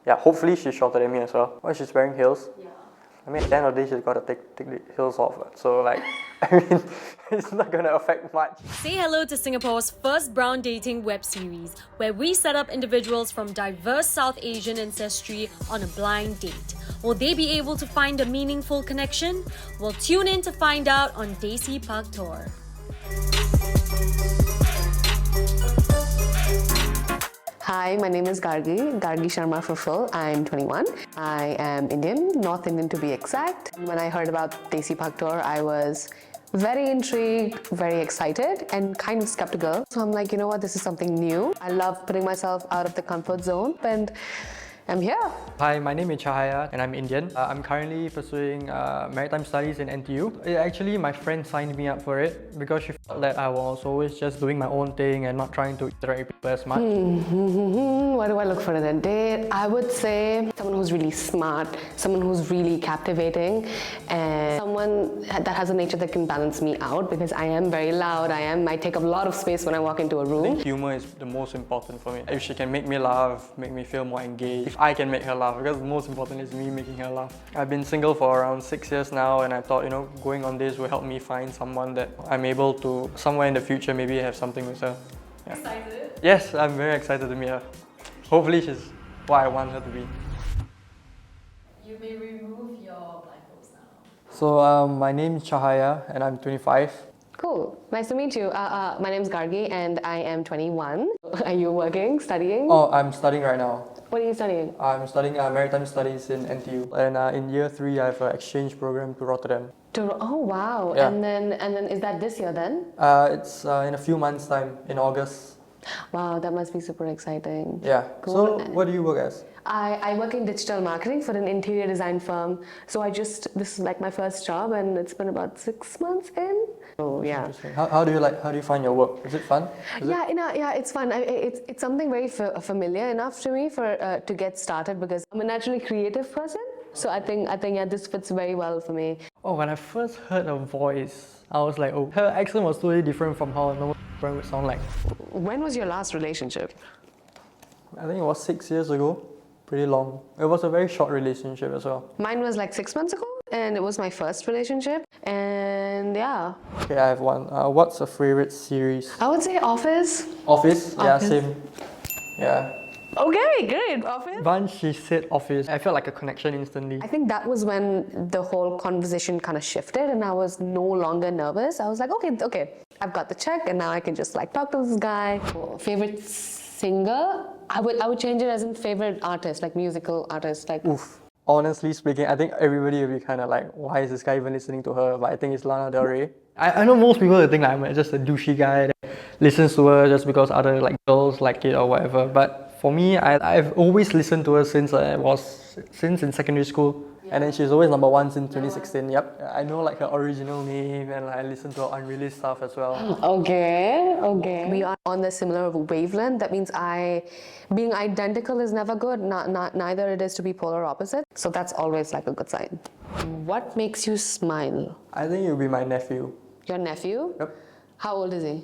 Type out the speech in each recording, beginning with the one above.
Yeah, hopefully she's shorter than me as well. Well, she's wearing heels. Yeah. I mean, at the end of the day, she's got to take the heels off. So, like, I mean, it's not going to affect much. Say hello to Singapore's first brown dating web series, where we set up individuals from diverse South Asian ancestry on a blind date. Will they be able to find a meaningful connection? Well, tune in to find out on Desi Paktor. Hi, my name is Gargi Sharma for full. I'm 21. I am Indian, North Indian to be exact. When I heard about Desi Paktor, I was very intrigued, very excited, and kind of skeptical. So I'm like, you know what, this is something new. I love putting myself out of the comfort zone, and I'm here. Hi, my name is Chahaya and I'm Indian. I'm currently pursuing maritime studies in NTU. Actually, my friend signed me up for it because she felt that I was always just doing my own thing and not trying to interact with people as much. What do I look for in a date? I would say someone who's really smart, someone who's really captivating, and someone that has a nature that can balance me out, because I am very loud. I take up a lot of space when I walk into a room. I think humor is the most important for me. If she can make me laugh, make me feel more engaged, if I can make her laugh, because the most important is me making her laugh. I've been single for around 6 years now, and I thought, you know, going on this will help me find someone that I'm able to, somewhere in the future, maybe have something with her. Yeah. Excited? Yes, I'm very excited to meet her. Hopefully she's what I want her to be. You may remove your blindfolds now. So my name is Chahaya and I'm 25. Cool. Nice to meet you. My name is Gargi and I am 21. Are you working, studying? Oh, I'm studying right now. What are you studying? I'm studying maritime studies in NTU. And in year 3, I have an exchange program to Rotterdam. Oh wow! Yeah. And then is that this year then? It's in a few months' time, in August. Wow, that must be super exciting. Yeah. Cool. So what do you work as? I work in digital marketing for an interior design firm. So this is like my first job, and it's been about 6 months in. So yeah. Interesting. How do you find your work? Is it fun? Yeah, it's fun. It's something very familiar enough to me to get started, because I'm a naturally creative person. So I think yeah, this fits very well for me. Oh, when I first heard her voice, I was like, oh, her accent was totally different from how a normal friend would sound like. When was your last relationship? I think it was 6 years ago. Pretty long. It was a very short relationship as well. Mine was like 6 months ago, and it was my first relationship. And yeah. Okay, I have one. What's a favorite series? I would say Office. Office? Yeah, Office. same. Yeah. Okay, great. Office. Once she said Office, I felt like a connection instantly. I think that was when the whole conversation kind of shifted, and I was no longer nervous. I was like, okay, I've got the check, and now I can just like talk to this guy. Favorite singer? I would change it as in favorite artist, like musical artist, like. Oof. Honestly speaking, I think everybody will be kind of like, why is this guy even listening to her? But I think it's Lana Del Rey. I know most people will think like I'm just a douchey guy that listens to her just because other like girls like it or whatever. But for me, I've always listened to her since in secondary school. And then she's always number 1 since 2016. Yep. I know like her original name, and like, I listen to her unreleased stuff as well. Okay. We are on the similar wavelength. That means being identical is never good. Neither it is to be polar opposite. So that's always like a good sign. What makes you smile? I think it will be my nephew. Your nephew? Yep. How old is he?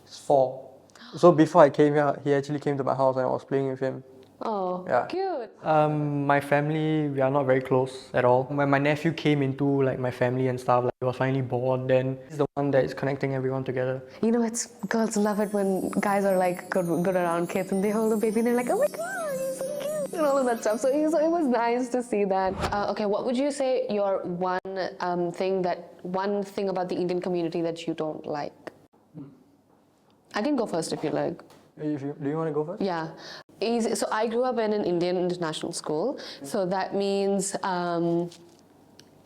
He's 4. So before I came here, he actually came to my house and I was playing with him. Oh, yeah. Cute. My family, we are not very close at all. When my nephew came into like my family and stuff, like he was finally born, then he's the one that is connecting everyone together. You know, girls love it when guys are like good around kids and they hold the baby and they're like, oh my god, he's so cute, and all of that stuff. So it was nice to see that. Okay, what would you say your one thing about the Indian community that you don't like? I can go first if you like. Do you want to go first? Yeah. So I grew up in an Indian international school. So that means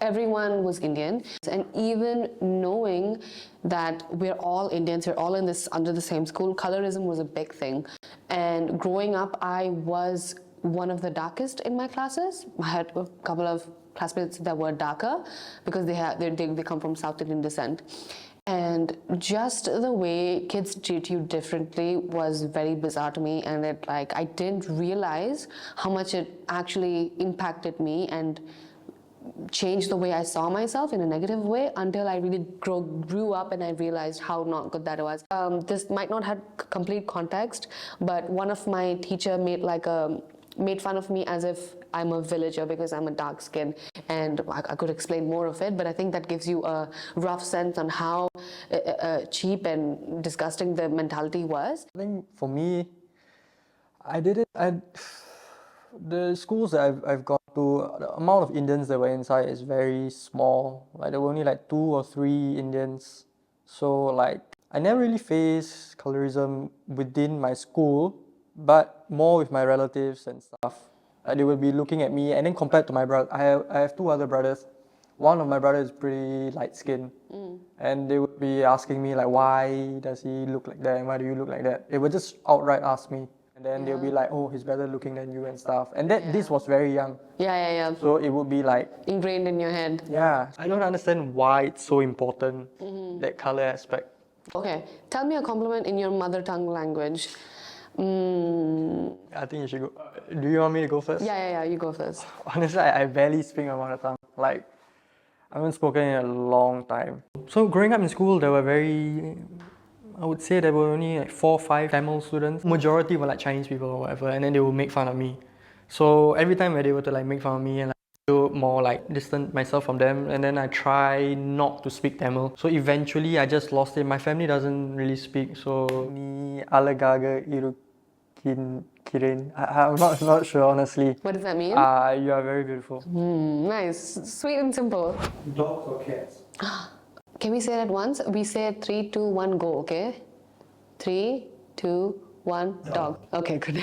everyone was Indian. And even knowing that we're all Indians, we're all under the same school, colorism was a big thing. And growing up, I was one of the darkest in my classes. I had a couple of classmates that were darker because they come from South Indian descent. And just the way kids treat you differently was very bizarre to me, and I didn't realize how much it actually impacted me and changed the way I saw myself in a negative way until I really grew up and I realized how not good that was. This might not have complete context, but one of my teacher made like a made fun of me as if I'm a villager because I'm a dark skin, and I could explain more of it, but I think that gives you a rough sense on how cheap and disgusting the mentality was. I think for me, the schools that I've gone to, the amount of Indians that were inside is very small. Like there were only like 2 or 3 Indians. So like I never really faced colorism within my school, but more with my relatives and stuff. They would be looking at me, and then compared to my brother, I have 2 other brothers. One of my brothers is pretty light skinned, and they would be asking me like, why does he look like that, and why do you look like that? They would just outright ask me, and then they'll be like, oh, he's better looking than you and stuff. And this was very young. Yeah. So it would be like Ingrained in your head. yeah. I don't understand why it's so important, that color aspect. Okay, tell me a compliment in your mother tongue language. I think you should go. Do you want me to go first? Yeah, you go first. Honestly, I barely speak my mother tongue. Like, I haven't spoken in a long time. So growing up in school, I would say there were only like 4 or 5 Tamil students. Majority were like Chinese people or whatever, and then they would make fun of me. So every time where they were to like make fun of me and like feel more like distant myself from them, and then I try not to speak Tamil. So eventually I just lost it. My family doesn't really speak, so ni alagaga irukiren. I'm not sure honestly. What does that mean? You are very beautiful. Nice, sweet and simple. Dogs or cats? Can we say it at once? We say 3, 2, 1, go, okay? 3, 2, 1, dog. Okay, good.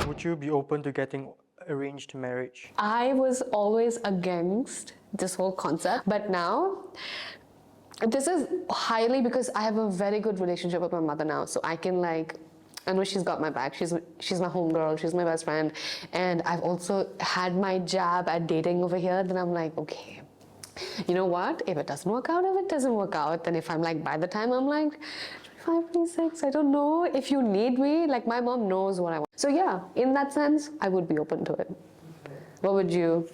Would you be open to getting arranged marriage? I was always against this whole concept, but now this is highly because I have a very good relationship with my mother now, so I can like, I know she's got my back. She's my homegirl. She's my best friend, and I've also had my jab at dating over here. Then I'm like, okay, you know what? If it doesn't work out, if it doesn't work out, then if I'm like, by the time I'm like 25, 26, I don't know, if you need me, like my mom knows what I want. So yeah, in that sense, I would be open to it. What would you?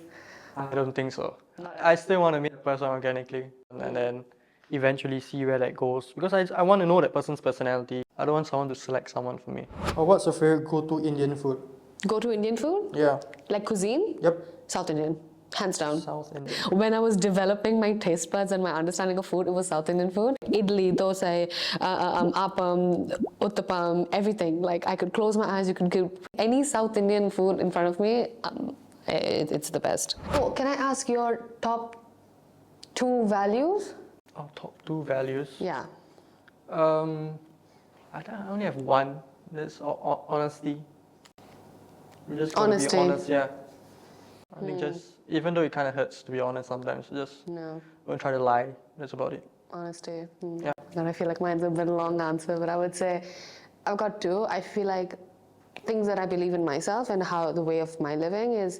I don't think so. I still want to meet the person organically and then eventually see where that goes, because I want to know that person's personality. I don't want someone to select someone for me. What's your favorite go-to Indian food? Go-to Indian food? Yeah. Like cuisine? Yep. South Indian. Hands down. South Indian. When I was developing my taste buds and my understanding of food, it was South Indian food. Idli, dosa, appam, uttapam, everything. Like I could close my eyes, you could give any South Indian food in front of me, it's the best. Oh, can I ask your top 2 values? Oh, top 2 values? Yeah. I only have one. That's honesty. You just gotta Honesty. be honest, yeah. I think just, even though it kind of hurts to be honest sometimes, just don't try to lie. That's about it. Honesty. Yeah. And I feel like mine's a bit long answer, but I would say I've got 2. I feel like things that I believe in myself and how the way of my living is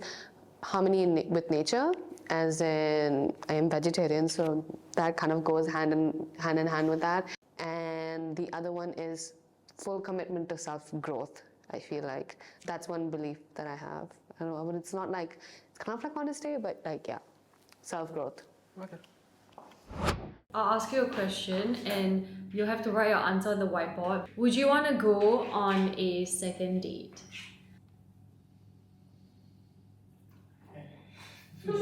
harmony with nature, as in I am vegetarian, so that kind of goes hand in hand with that. And the other one is full commitment to self-growth. I feel like that's one belief that I have. I don't know, but it's not like, it's kind of like honesty, but like, yeah, self-growth. Okay. I'll ask you a question and you'll have to write your answer on the whiteboard. Would you want to go on a second date? 3,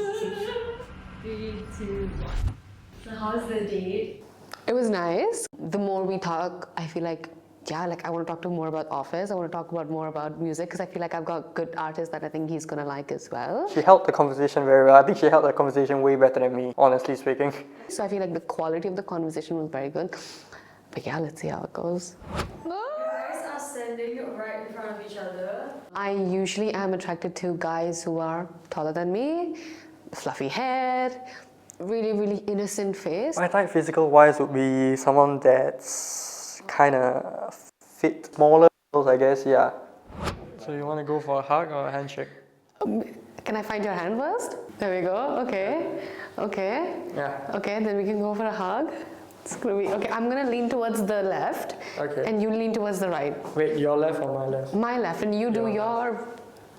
2, 1. So how's the date? It was nice. The more we talk, I feel like, yeah, like I want to talk to him more about office. I want to talk more about music, because I feel like I've got good artists that I think he's going to like as well. She held the conversation very well. I think she held the conversation way better than me, honestly speaking. So I feel like the quality of the conversation was very good. But yeah, let's see how it goes. You guys are standing right in front of each other. I usually am attracted to guys who are taller than me, fluffy hair, really, really innocent face. My type physical wise would be someone that's kind of fit, smaller, I guess, yeah. So you want to go for a hug or a handshake? Can I find your hand first? There we go, okay. Yeah. Okay, then we can go for a hug. It's gonna be, okay, I'm gonna lean towards the left. Okay. And you lean towards the right. Wait, your left or my left? My left, and you do your...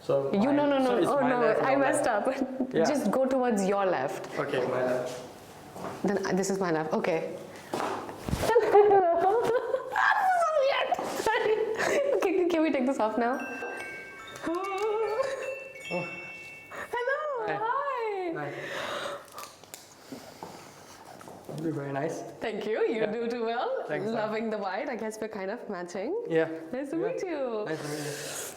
So You, no, so it's oh my no, left, I your messed left. up. Yeah. Just go towards your left. Okay, my left. Then this is my left, okay. Sorry. Okay, can we take this off now? Hello, hi. Nice. You look very nice. Thank you. You do too well. Thanks. Loving the white. I guess we're kind of matching. Yeah. Nice to meet you. Nice to meet you.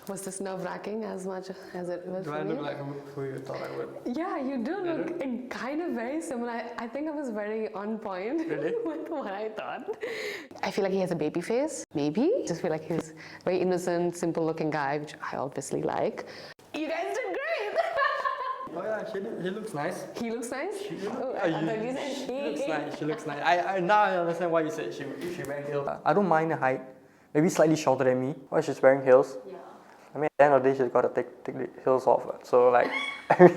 Was this nerve-wracking as much as it was Do for I me? look like who you thought I would? Yeah, you do look kind of very similar. I think I was very on point Really? with what I thought. I feel like he has a baby face, maybe. Just feel like he's a very innocent, simple-looking guy, which I obviously like. You guys did great! Oh yeah, he looks nice. He looks nice? She Oh, I thought you said she he. looks nice. She looks nice. I now I understand why you said she wearing heels. I don't mind the height. Maybe slightly shorter than me. Why she's wearing heels? Yeah. I mean, at the end of the day, she's got to take the heels off. So like, I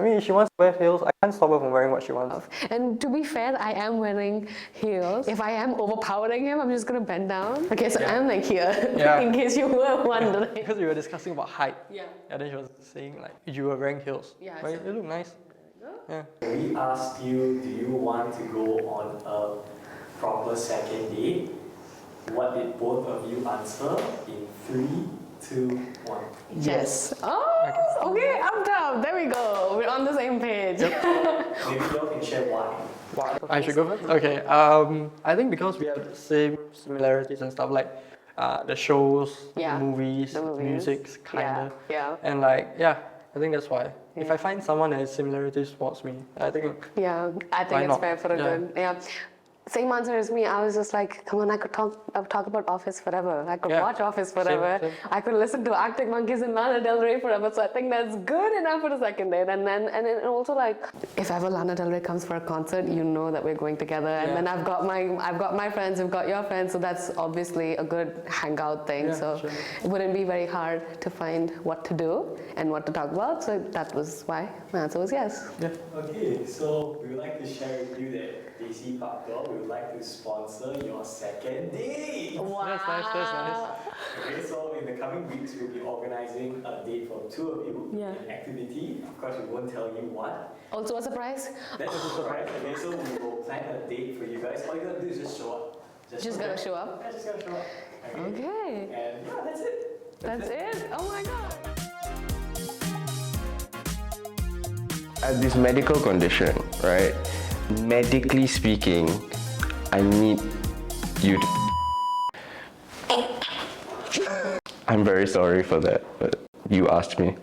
mean, if she wants to wear heels, I can't stop her from wearing what she wants. And to be fair, I am wearing heels. If I am overpowering him, I'm just gonna bend down. Okay, so I'm like here, Yeah. in case you were wondering. Because we were discussing about height. Yeah. And then she was saying like, you were wearing heels. Yeah, But so- you look nice. Yeah. We asked you, do you want to go on a proper second date? What did both of you answer in 3, 2, 1? Yes. Oh, okay, up top. There we go. We're on the same page. Maybe you all can share why. I should go first? Okay. I think because we have the same similarities and stuff like the shows, Yeah, the movies, the movies. music, kinda. Yeah. And like, yeah, I think that's why. If I find someone that has similarities towards me, I think Yeah, I Why think it's not? fair for a Yeah. good. Yeah. Same answer as me. I was just like, come on, I could talk about Office forever. I could Yeah. watch Office forever. Same. I could listen to Arctic Monkeys and Lana Del Rey forever. So I think that's good enough for the second date. And then also like, if ever Lana Del Rey comes for a concert, you know that we're going together. And Yeah. then I've got my friends, you've got your friends. So that's obviously a good hangout thing. Yeah, so sure. it wouldn't be very hard to find what to do and what to talk about. So that was why my answer was yes. Okay, so we would like to share with you that Desi Paktor, we would like to sponsor your second date. Wow. That's nice. Okay, so in the coming weeks, we'll be organizing a date for the two of you, Yeah. an activity. Of course, we won't tell you what. Also a surprise? That's a surprise. Okay, so we will plan a date for you guys. All you gotta do is just show up. Just gotta show up? Yeah, just gotta show up. Okay. And yeah, that's it. That's it? Oh my god. I have this medical condition, right? Medically speaking, I need you to. I'm very sorry for that, but you asked me.